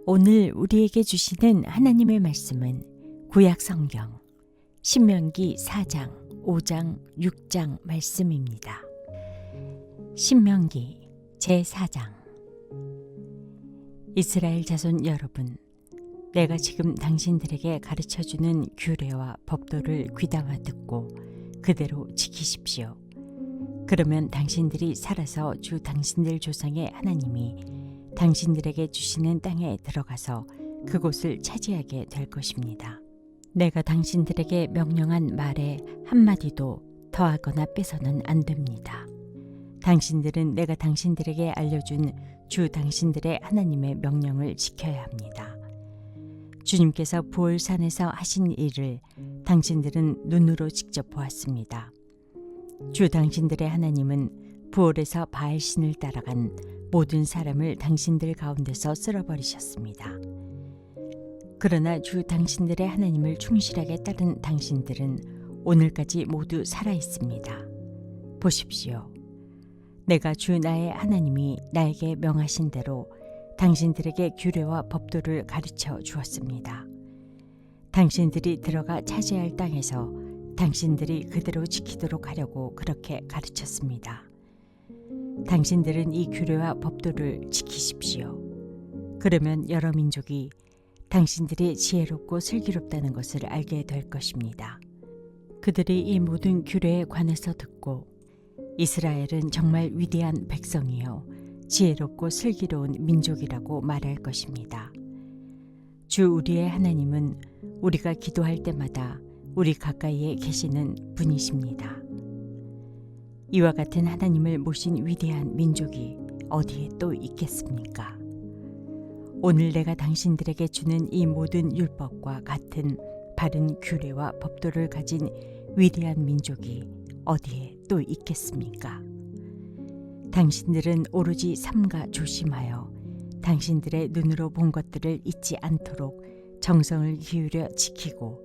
오늘 우리에게 주시는 하나님의 말씀은 구약 성경 신명기 4장, 5장, 6장 말씀입니다. 신명기 제4장. 이스라엘 자손 여러분, 내가 지금 당신들에게 가르쳐주는 규례와 법도를 귀담아 듣고 그대로 지키십시오. 그러면 당신들이 살아서 주 당신들 조상의 하나님이 당신들에게 주시는 땅에 들어가서 그곳을 차지하게 될 것입니다. 내가 당신들에게 명령한 말에 한마디도 더하거나 빼서는 안 됩니다. 당신들은 내가 당신들에게 알려준 주 당신들의 하나님의 명령을 지켜야 합니다. 주님께서 부올산에서 하신 일을 당신들은 눈으로 직접 보았습니다. 주 당신들의 하나님은 부올에서 바알신을 따라간 모든 사람을 당신들 가운데서 쓸어버리셨습니다. 그러나 주 당신들의 하나님을 충실하게 따른 당신들은 오늘까지 모두 살아 있습니다. 보십시오. 내가 주 나의 하나님이 나에게 명하신 대로 당신들에게 규례와 법도를 가르쳐 주었습니다. 당신들이 들어가 차지할 땅에서 당신들이 그대로 지키도록 하려고 그렇게 가르쳤습니다. 당신들은 이 규례와 법도를 지키십시오. 그러면 여러 민족이 당신들이 지혜롭고 슬기롭다는 것을 알게 될 것입니다. 그들이 이 모든 규례에 관해서 듣고 이스라엘은 정말 위대한 백성이요 지혜롭고 슬기로운 민족이라고 말할 것입니다. 주 우리의 하나님은 우리가 기도할 때마다 우리 가까이에 계시는 분이십니다. 이와 같은 하나님을 모신 위대한 민족이 어디에 또 있겠습니까? 오늘 내가 당신들에게 주는 이 모든 율법과 같은 바른 규례와 법도를 가진 위대한 민족이 어디에 또 있겠습니까? 당신들은 오로지 삼가 조심하여 당신들의 눈으로 본 것들을 잊지 않도록 정성을 기울여 지키고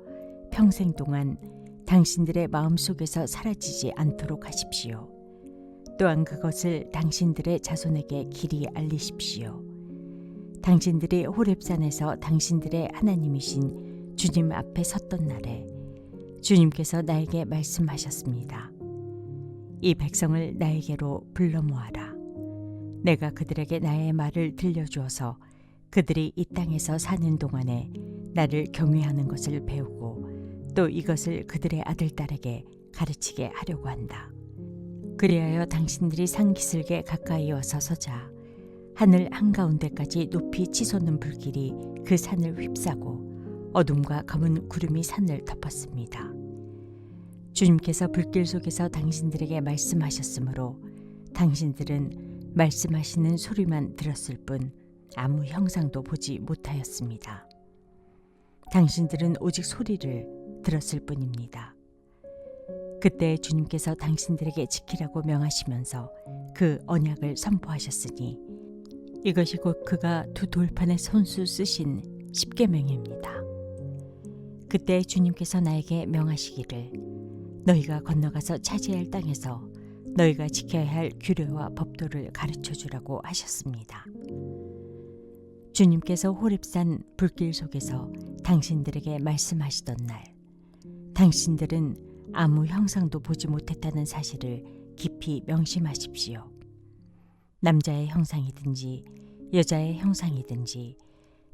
평생 동안 당신들의 마음속에서 사라지지 않도록 하십시오. 또한 그것을 당신들의 자손에게 길이 알리십시오. 당신들이 호렙산에서 당신들의 하나님이신 주님 앞에 섰던 날에 주님께서 나에게 말씀하셨습니다. 이 백성을 나에게로 불러 모아라. 내가 그들에게 나의 말을 들려주어서 그들이 이 땅에서 사는 동안에 나를 경외하는 것을 배우고 또 이것을 그들의 아들딸에게 가르치게 하려고 한다. 그리하여 당신들이 산기슭에 가까이 와서 서자 하늘 한가운데까지 높이 치솟는 불길이 그 산을 휩싸고 어둠과 검은 구름이 산을 덮었습니다. 주님께서 불길 속에서 당신들에게 말씀하셨으므로 당신들은 말씀하시는 소리만 들었을 뿐 아무 형상도 보지 못하였습니다. 당신들은 오직 소리를 들었을 뿐입니다. 그때 주님께서 당신들에게 지키라고 명하시면서 그 언약을 선포하셨으니 이것이 곧 그가 두 돌판에 손수 쓰신 십계명입니다. 그때 주님께서 나에게 명하시기를 너희가 건너가서 차지할 땅에서 너희가 지켜야 할 규례와 법도를 가르쳐주라고 하셨습니다. 주님께서 호렙산 불길 속에서 당신들에게 말씀하시던 날 당신들은 아무 형상도 보지 못했다는 사실을 깊이 명심하십시오. 남자의 형상이든지 여자의 형상이든지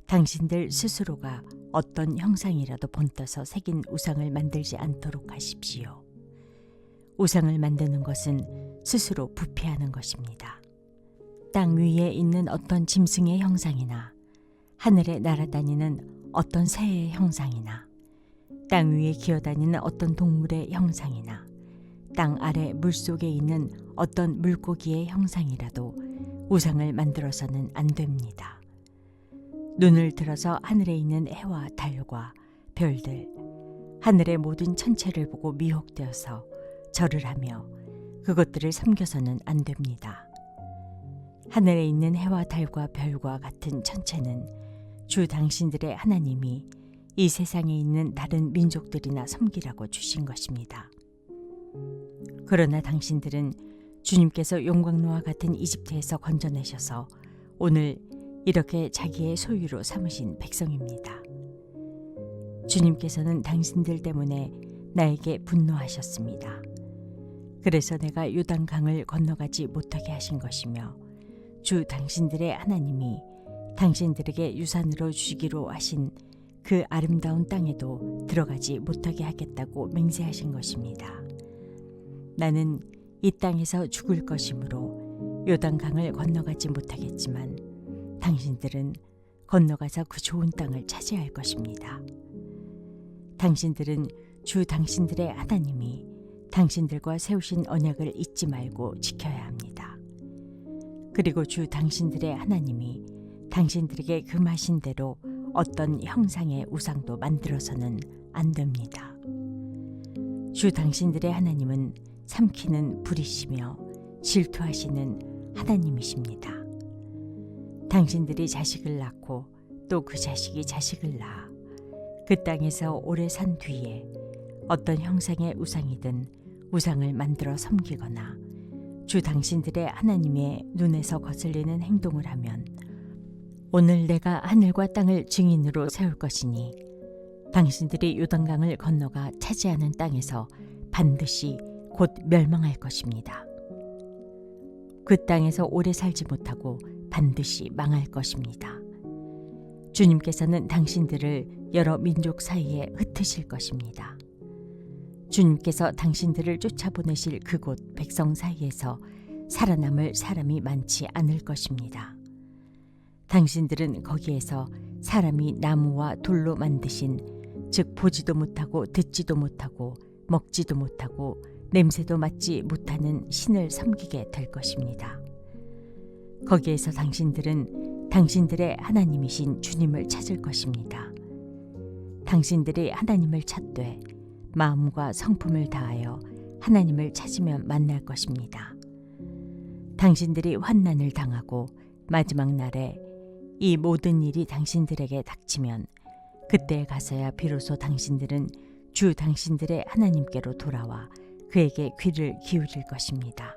당신들 스스로가 어떤 형상이라도 본떠서 새긴 우상을 만들지 않도록 하십시오. 우상을 만드는 것은 스스로 부패하는 것입니다. 땅 위에 있는 어떤 짐승의 형상이나 하늘에 날아다니는 어떤 새의 형상이나 땅 위에 기어다니는 어떤 동물의 형상이나 땅 아래 물속에 있는 어떤 물고기의 형상이라도 우상을 만들어서는 안 됩니다. 눈을 들어서 하늘에 있는 해와 달과 별들, 하늘의 모든 천체를 보고 미혹되어서 절을 하며 그것들을 섬겨서는 안 됩니다. 하늘에 있는 해와 달과 별과 같은 천체는 주 당신들의 하나님이 이 세상에 있는 다른 민족들이나 섬기라고 주신 것입니다. 그러나 당신들은 주님께서 용광로와 같은 이집트에서 건져내셔서 오늘 이렇게 자기의 소유로 삼으신 백성입니다. 주님께서는 당신들 때문에 나에게 분노하셨습니다. 그래서 내가 요단강을 건너가지 못하게 하신 것이며 주 당신들의 하나님이 당신들에게 유산으로 주시기로 하신 그 아름다운 땅에도 들어가지 못하게 하겠다고 맹세하신 것입니다. 나는 이 땅에서 죽을 것이므로 요단강을 건너가지 못하겠지만 당신들은 건너가서 그 좋은 땅을 차지할 것입니다. 당신들은 주 당신들의 하나님이 당신들과 세우신 언약을 잊지 말고 지켜야 합니다. 그리고 주 당신들의 하나님이 당신들에게 금하신 대로 어떤 형상의 우상도 만들어서는 안 됩니다. 주 당신들의 하나님은 삼키는 불이시며 질투하시는 하나님이십니다. 당신들이 자식을 낳고 또 그 자식이 자식을 낳아 그 땅에서 오래 산 뒤에 어떤 형상의 우상이든 우상을 만들어 섬기거나 주 당신들의 하나님의 눈에서 거슬리는 행동을 하면 오늘 내가 하늘과 땅을 증인으로 세울 것이니 당신들이 요단강을 건너가 차지하는 땅에서 반드시 곧 멸망할 것입니다. 그 땅에서 오래 살지 못하고 반드시 망할 것입니다. 주님께서는 당신들을 여러 민족 사이에 흩으실 것입니다. 주님께서 당신들을 쫓아보내실 그곳 백성 사이에서 살아남을 사람이 많지 않을 것입니다. 당신들은 거기에서 사람이 나무와 돌로 만드신, 즉 보지도 못하고 듣지도 못하고 먹지도 못하고 냄새도 맡지 못하는 신을 섬기게 될 것입니다. 거기에서 당신들은 당신들의 하나님이신 주님을 찾을 것입니다. 당신들이 하나님을 찾되 마음과 성품을 다하여 하나님을 찾으면 만날 것입니다. 당신들이 환난을 당하고 마지막 날에 이 모든 일이 당신들에게 닥치면 그때에 가서야 비로소 당신들은 주 당신들의 하나님께로 돌아와 그에게 귀를 기울일 것입니다.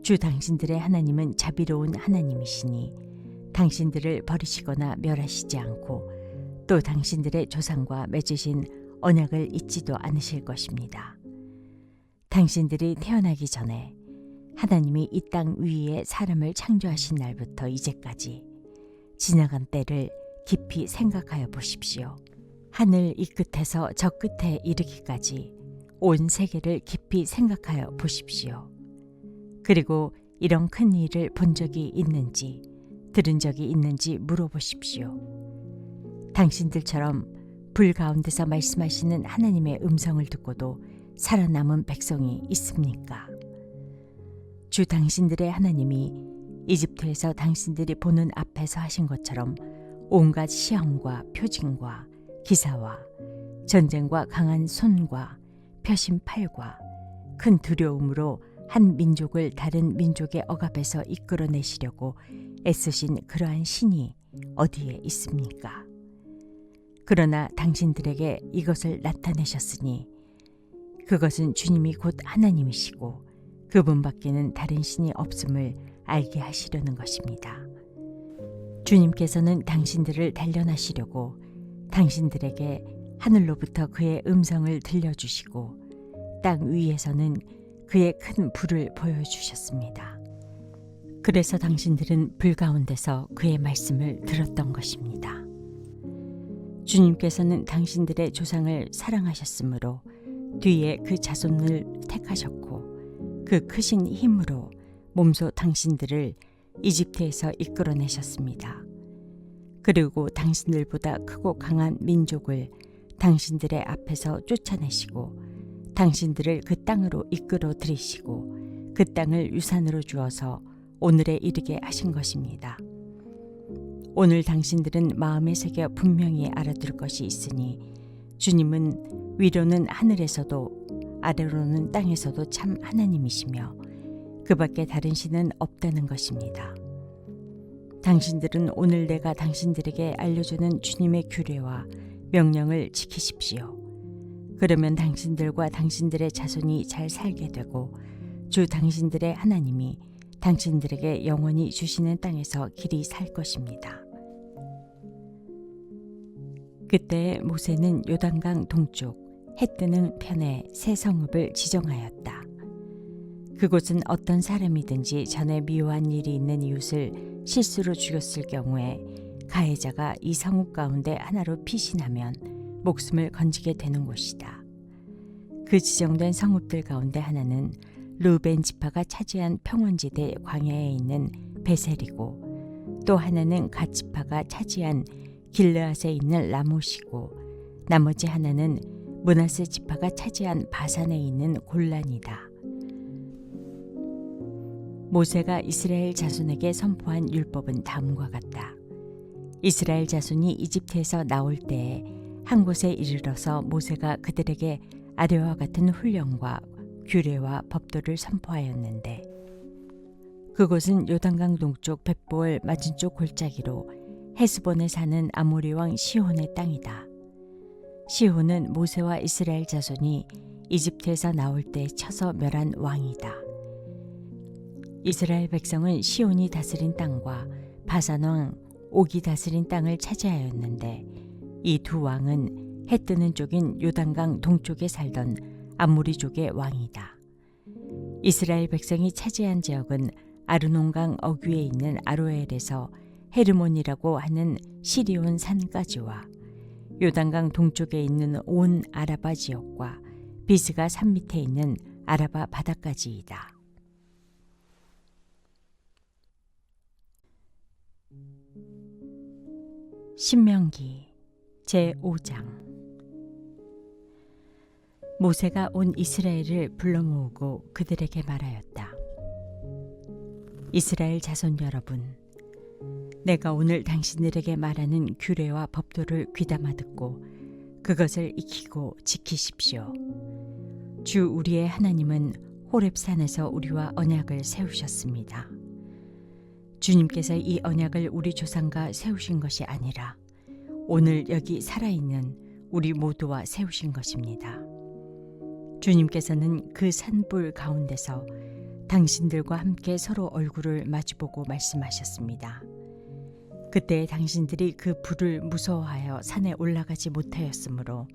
주 당신들의 하나님은 자비로운 하나님이시니 당신들을 버리시거나 멸하시지 않고 또 당신들의 조상과 맺으신 언약을 잊지도 않으실 것입니다. 당신들이 태어나기 전에 하나님이 이 땅 위에 사람을 창조하신 날부터 이제까지 지나간 때를 깊이 생각하여 보십시오. 하늘 이 끝에서 저 끝에 이르기까지 온 세계를 깊이 생각하여 보십시오. 그리고 이런 큰 일을 본 적이 있는지 들은 적이 있는지 물어보십시오. 당신들처럼 불 가운데서 말씀하시는 하나님의 음성을 듣고도 살아남은 백성이 있습니까? 주 당신들의 하나님이 이집트에서 당신들이 보는 앞에서 하신 것처럼 온갖 시험과 표징과 기사와 전쟁과 강한 손과 펴신 팔과 큰 두려움으로 한 민족을 다른 민족의 억압에서 이끌어내시려고 애쓰신 그러한 신이 어디에 있습니까? 그러나 당신들에게 이것을 나타내셨으니 그것은 주님이 곧 하나님이시고 그분밖에는 다른 신이 없음을 알게 하시려는 것입니다. 주님께서는 당신들을 단련하시려고 당신들에게 하늘로부터 그의 음성을 들려주시고 땅 위에서는 그의 큰 불을 보여주셨습니다. 그래서 당신들은 불 가운데서 그의 말씀을 들었던 것입니다. 주님께서는 당신들의 조상을 사랑하셨으므로 뒤에 그 자손을 택하셨고 그 크신 힘으로 몸소 당신들을 이집트에서 이끌어내셨습니다. 그리고 당신들보다 크고 강한 민족을 당신들의 앞에서 쫓아내시고 당신들을 그 땅으로 이끌어 들이시고 그 땅을 유산으로 주어서 오늘에 이르게 하신 것입니다. 오늘 당신들은 마음에 새겨 분명히 알아둘 것이 있으니 주님은 위로는 하늘에서도 아래로는 땅에서도 참 하나님이시며 그밖에 다른 신은 없다는 것입니다. 당신들은 오늘 내가 당신들에게 알려주는 주님의 규례와 명령을 지키십시오. 그러면 당신들과 당신들의 자손이 잘 살게 되고 주 당신들의 하나님이 당신들에게 영원히 주시는 땅에서 길이 살 것입니다. 그때 모세는 요단강 동쪽 해 뜨는 편에 새 성읍을 지정하였다. 그곳은 어떤 사람이든지 전에 미워한 일이 있는 이웃을 실수로 죽였을 경우에 가해자가 이 성읍 가운데 하나로 피신하면 목숨을 건지게 되는 곳이다. 그 지정된 성읍들 가운데 하나는 르우벤 지파가 차지한 평원지대 광야에 있는 베셀이고, 또 하나는 갓 지파가 차지한 길르앗에 있는 라못이고, 나머지 하나는 므낫세 지파가 차지한 바산에 있는 골란이다. 모세가 이스라엘 자손에게 선포한 율법은 다음과 같다. 이스라엘 자손이 이집트에서 나올 때에 한 곳에 이르러서 모세가 그들에게 아래와 같은 훈령과 규례와 법도를 선포하였는데, 그곳은 요단강 동쪽 벳보을 맞은쪽 골짜기로 헤스본에 사는 아모리 왕 시혼의 땅이다. 시혼은 모세와 이스라엘 자손이 이집트에서 나올 때 쳐서 멸한 왕이다. 이스라엘 백성은 시혼이 다스린 땅과 바산 왕 옥이 다스린 땅을 차지하였는데, 이 두 왕은 해 뜨는 쪽인 요단강 동쪽에 살던 아모리족의 왕이다. 이스라엘 백성이 차지한 지역은 아르논강 어귀에 있는 아로엘에서 헤르몬이라고 하는 시리온 산까지와 요단강 동쪽에 있는 온 아라바 지역과 비스가 산 밑에 있는 아라바 바다까지이다. 신명기 제5장. 모세가 온 이스라엘을 불러 모으고 그들에게 말하였다. 이스라엘 자손 여러분, 내가 오늘 당신들에게 말하는 규례와 법도를 귀담아 듣고 그것을 익히고 지키십시오. 주 우리의 하나님은 호렙산에서 우리와 언약을 세우셨습니다. 주님께서 이 언약을 우리 조상과 세우신 것이 아니라 오늘 여기 살아있는 우리 모두와 세우신 것입니다. 주님께서는 그 산불 가운데서 당신들과 함께 서로 얼굴을 마주보고 말씀하셨습니다. 그때 당신들이 그 불을 무서워하여 산에 올라가지 못하였으므로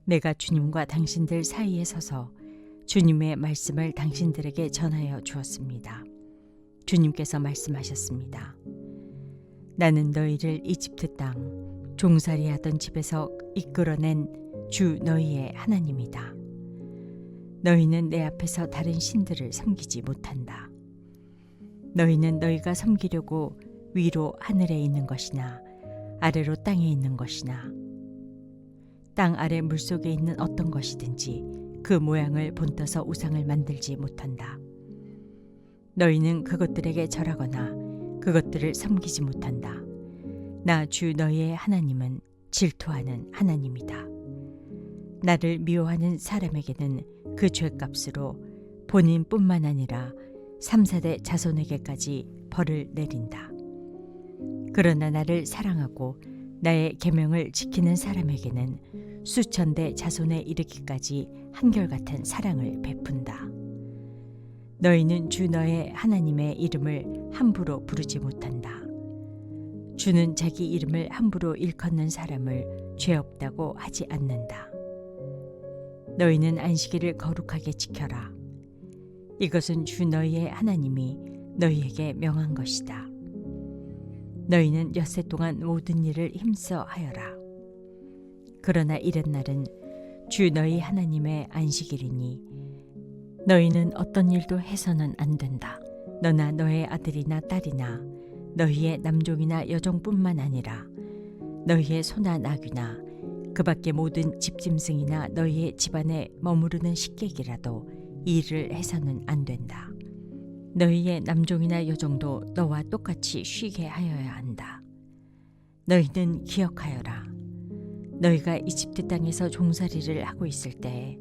내가 주님과 당신들 사이에 서서 주님의 말씀을 당신들에게 전하여 주었습니다. 주님께서 말씀하셨습니다. 나는 너희를 이집트 땅 종살이하던 집에서 이끌어낸 주 너희의 하나님이다. 너희는 내 앞에서 다른 신들을 섬기지 못한다. 너희는 너희가 섬기려고 위로 하늘에 있는 것이나 아래로 땅에 있는 것이나 땅 아래 물속에 있는 어떤 것이든지 그 모양을 본떠서 우상을 만들지 못한다. 너희는 그것들에게 절하거나 그것들을 섬기지 못한다. 나 주 너희의 하나님은 질투하는 하나님이다. 나를 미워하는 사람에게는 그 죄값으로 본인뿐만 아니라 3, 4대 자손에게까지 벌을 내린다. 그러나 나를 사랑하고 나의 계명을 지키는 사람에게는 수천 대 자손에 이르기까지 한결같은 사랑을 베푼다. 너희는 주 너의 하나님의 이름을 함부로 부르지 못한다. 주는 자기 이름을 함부로 일컫는 사람을 죄 없다고 하지 않는다. 너희는 안식일을 거룩하게 지켜라. 이것은 주 너희의 하나님이 너희에게 명한 것이다. 너희는 엿새 동안 모든 일을 힘써 하여라. 그러나 이른 날은 주 너희 하나님의 안식일이니 너희는 어떤 일도 해서는 안 된다. 너나 너의 아들이나 딸이나 너희의 남종이나 여종뿐만 아니라 너희의 소나 나귀나 그 밖의 모든 집짐승이나 너희의 집안에 머무르는 식객이라도 이 일을 해서는 안 된다. 너희의 남종이나 여종도 너와 똑같이 쉬게 하여야 한다. 너희는 기억하여라. 너희가 이집트 땅에서 종살이를 하고 있을 때에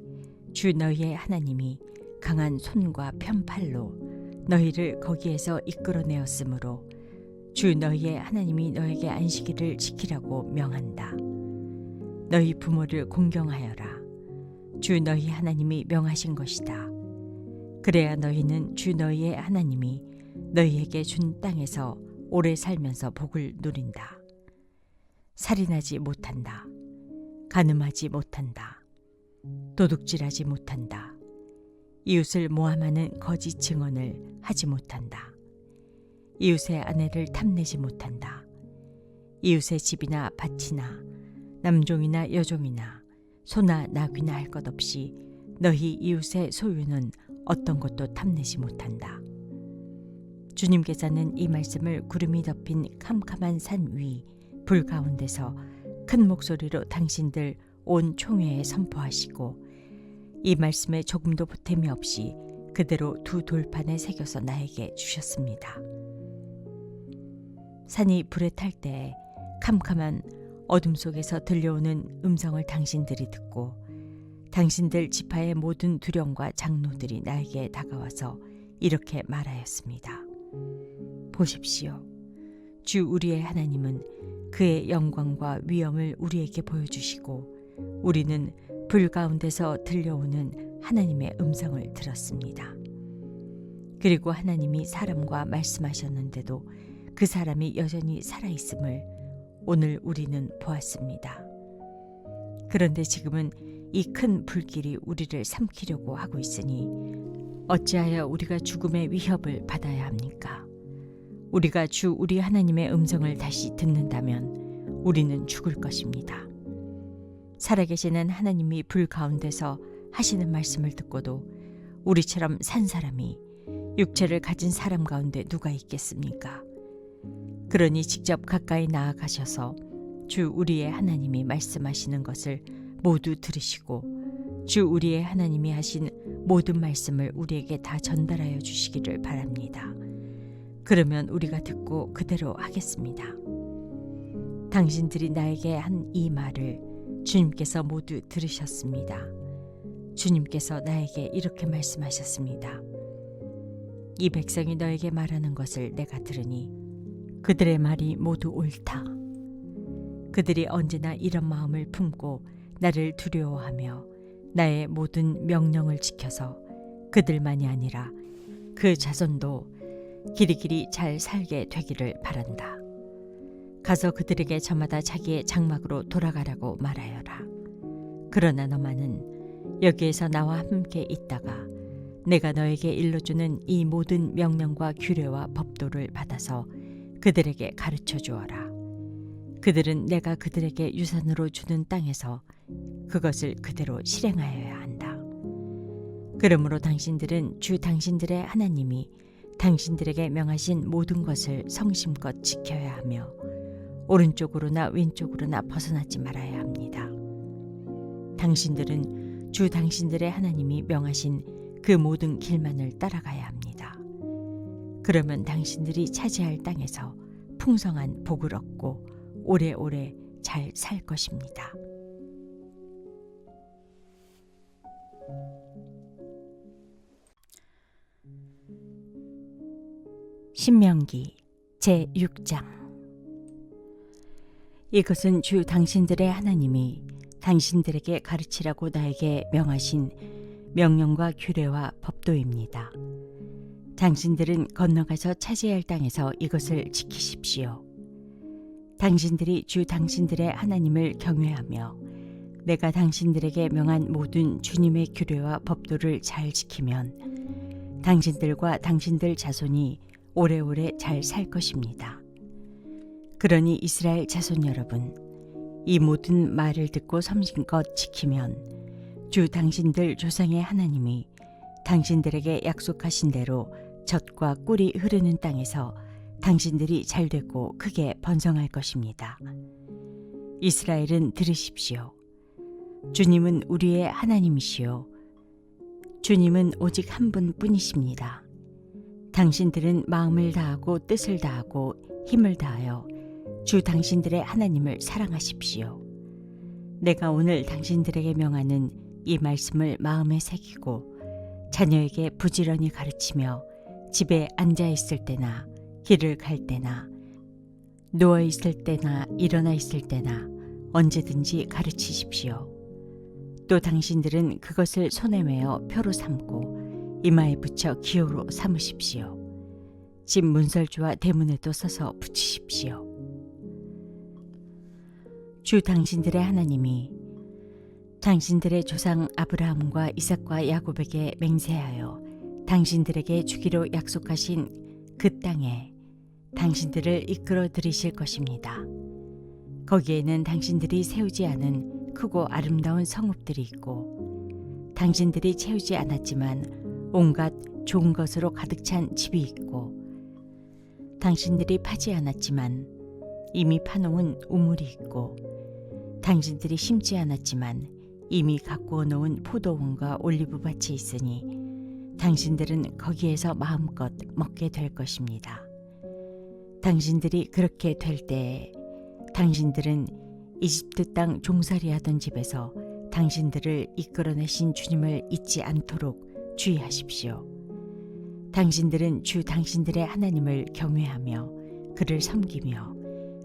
주 너희의 하나님이 강한 손과 편팔로 너희를 거기에서 이끌어내었으므로 주 너희의 하나님이 너에게 안식일을 지키라고 명한다. 너희 부모를 공경하여라. 주 너희 하나님이 명하신 것이다. 그래야 너희는 주 너희의 하나님이 너희에게 준 땅에서 오래 살면서 복을 누린다. 살인하지 못한다. 간음하지 못한다. 도둑질하지 못한다. 이웃을 모함하는 거짓 증언을 하지 못한다. 이웃의 아내를 탐내지 못한다. 이웃의 집이나 밭이나 남종이나 여종이나 소나 나귀나 할 것 없이 너희 이웃의 소유는 어떤 것도 탐내지 못한다. 주님께서는 이 말씀을 구름이 덮인 캄캄한 산 위 불 가운데서 큰 목소리로 당신들 온 총회에 선포하시고 이 말씀에 조금도 보탬이 없이 그대로 두 돌판에 새겨서 나에게 주셨습니다. 산이 불에 탈 때에 캄캄한 어둠 속에서 들려오는 음성을 당신들이 듣고 당신들 지파의 모든 두령과 장로들이 나에게 다가와서 이렇게 말하였습니다. 보십시오. 주 우리의 하나님은 그의 영광과 위엄을 우리에게 보여주시고 우리는 불 가운데서 들려오는 하나님의 음성을 들었습니다. 그리고 하나님이 사람과 말씀하셨는데도 그 사람이 여전히 살아있음을 오늘 우리는 보았습니다. 그런데 지금은 이 큰 불길이 우리를 삼키려고 하고 있으니 어찌하여 우리가 죽음의 위협을 받아야 합니까? 우리가 주 우리 하나님의 음성을 다시 듣는다면 우리는 죽을 것입니다. 살아계시는 하나님이 불 가운데서 하시는 말씀을 듣고도 우리처럼 산 사람이 육체를 가진 사람 가운데 누가 있겠습니까? 그러니 직접 가까이 나아가셔서 주 우리의 하나님이 말씀하시는 것을 모두 들으시고 주 우리의 하나님이 하신 모든 말씀을 우리에게 다 전달하여 주시기를 바랍니다. 그러면 우리가 듣고 그대로 하겠습니다. 당신들이 나에게 한 이 말을 주님께서 모두 들으셨습니다. 주님께서 나에게 이렇게 말씀하셨습니다. 이 백성이 너에게 말하는 것을 내가 들으니 그들의 말이 모두 옳다. 그들이 언제나 이런 마음을 품고 나를 두려워하며 나의 모든 명령을 지켜서 그들만이 아니라 그 자손도 길이길이 잘 살게 되기를 바란다. 가서 그들에게 저마다 자기의 장막으로 돌아가라고 말하여라. 그러나 너만은 여기에서 나와 함께 있다가 내가 너에게 일러주는 이 모든 명령과 규례와 법도를 받아서 그들에게 가르쳐 주어라. 그들은 내가 그들에게 유산으로 주는 땅에서 그것을 그대로 실행하여야 한다. 그러므로 당신들은 주 당신들의 하나님이 당신들에게 명하신 모든 것을 성심껏 지켜야 하며 오른쪽으로나 왼쪽으로나 벗어나지 말아야 합니다. 당신들은 주 당신들의 하나님이 명하신 그 모든 길만을 따라가야 합니다. 그러면 당신들이 차지할 땅에서 풍성한 복을 얻고 오래오래 잘 살 것입니다. 신명기 제6장. 이것은 주 당신들의 하나님이 당신들에게 가르치라고 나에게 명하신 명령과 규례와 법도입니다. 당신들은 건너가서 차지할 땅에서 이것을 지키십시오. 당신들이 주 당신들의 하나님을 경외하며 내가 당신들에게 명한 모든 주님의 규례와 법도를 잘 지키면 당신들과 당신들 자손이 오래오래 잘 살 것입니다. 그러니 이스라엘 자손 여러분, 이 모든 말을 듣고 섬신껏 지키면 주 당신들 조상의 하나님이 당신들에게 약속하신 대로 젖과 꿀이 흐르는 땅에서 당신들이 잘되고 크게 번성할 것입니다. 이스라엘은 들으십시오. 주님은 우리의 하나님이시요 주님은 오직 한 분뿐이십니다. 당신들은 마음을 다하고 뜻을 다하고 힘을 다하여 주 당신들의 하나님을 사랑하십시오. 내가 오늘 당신들에게 명하는 이 말씀을 마음에 새기고 자녀에게 부지런히 가르치며 집에 앉아 있을 때나 길을 갈 때나 누워 있을 때나 일어나 있을 때나 언제든지 가르치십시오. 또 당신들은 그것을 손에 메어 표로 삼고 이마에 붙여 기호로 삼으십시오. 집 문설주와 대문에도 써서 붙이십시오. 주 당신들의 하나님이 당신들의 조상 아브라함과 이삭과 야곱에게 맹세하여 당신들에게 주기로 약속하신 그 땅에 당신들을 이끌어 들이실 것입니다. 거기에는 당신들이 세우지 않은 크고 아름다운 성읍들이 있고 당신들이 채우지 않았지만 온갖 좋은 것으로 가득 찬 집이 있고 당신들이 파지 않았지만 이미 파놓은 우물이 있고 당신들이 심지 않았지만 이미 가꾸어 놓은 포도원과 올리브밭이 있으니 당신들은 거기에서 마음껏 먹게 될 것입니다. 당신들이 그렇게 될 때에 당신들은 이집트 땅 종살이하던 집에서 당신들을 이끌어내신 주님을 잊지 않도록 주의하십시오. 당신들은 주 당신들의 하나님을 경외하며 그를 섬기며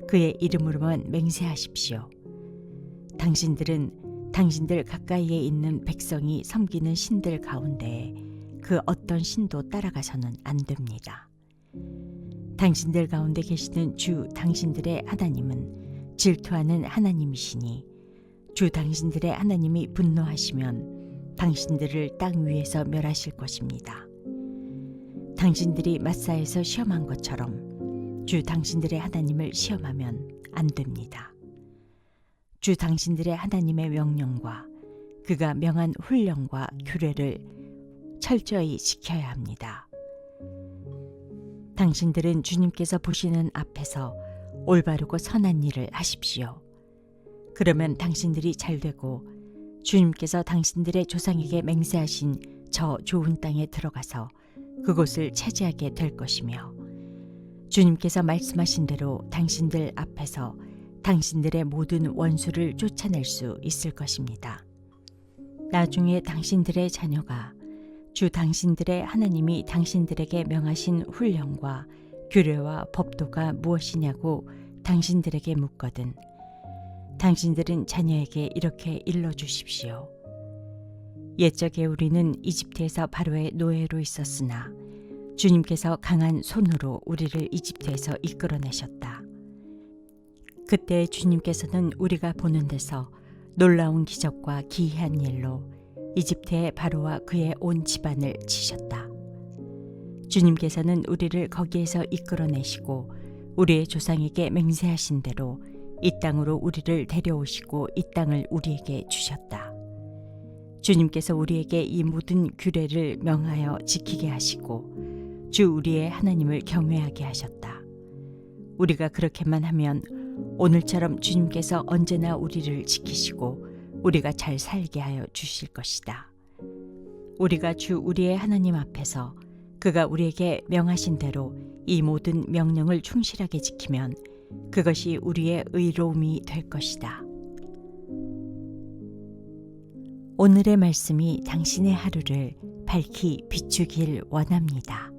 그의 이름으로만 맹세하십시오. 당신들은 당신들 가까이에 있는 백성이 섬기는 신들 가운데 그 어떤 신도 따라가서는 안 됩니다. 당신들 가운데 계시는 주 당신들의 하나님은 질투하는 하나님이시니 주 당신들의 하나님이 분노하시면 당신들을 땅 위에서 멸하실 것입니다. 당신들이 마사에서 시험한 것처럼 주 당신들의 하나님을 시험하면 안 됩니다. 주 당신들의 하나님의 명령과 그가 명한 훈령과 규례를 철저히 지켜야 합니다. 당신들은 주님께서 보시는 앞에서 올바르고 선한 일을 하십시오. 그러면 당신들이 잘되고 주님께서 당신들의 조상에게 맹세하신 저 좋은 땅에 들어가서 그곳을 차지하게 될 것이며 주님께서 말씀하신 대로 당신들 앞에서 당신들의 모든 원수를 쫓아낼 수 있을 것입니다. 나중에 당신들의 자녀가 주 당신들의 하나님이 당신들에게 명하신 훈령과 규례와 법도가 무엇이냐고 당신들에게 묻거든 당신들은 자녀에게 이렇게 일러주십시오. 옛적에 우리는 이집트에서 바로의 노예로 있었으나 주님께서 강한 손으로 우리를 이집트에서 이끌어내셨다. 그때 주님께서는 우리가 보는 데서 놀라운 기적과 기이한 일로 이집트의 바로와 그의 온 집안을 치셨다. 주님께서는 우리를 거기에서 이끌어내시고 우리의 조상에게 맹세하신 대로 이 땅으로 우리를 데려오시고 이 땅을 우리에게 주셨다. 주님께서 우리에게 이 모든 규례를 명하여 지키게 하시고 주 우리의 하나님을 경외하게 하셨다. 우리가 그렇게만 하면 오늘처럼 주님께서 언제나 우리를 지키시고 우리가 잘 살게 하여 주실 것이다. 우리가 주 우리의 하나님 앞에서 그가 우리에게 명하신 대로 이 모든 명령을 충실하게 지키면 그것이 우리의 의로움이 될 것이다. 오늘의 말씀이 당신의 하루를 밝히 비추길 원합니다.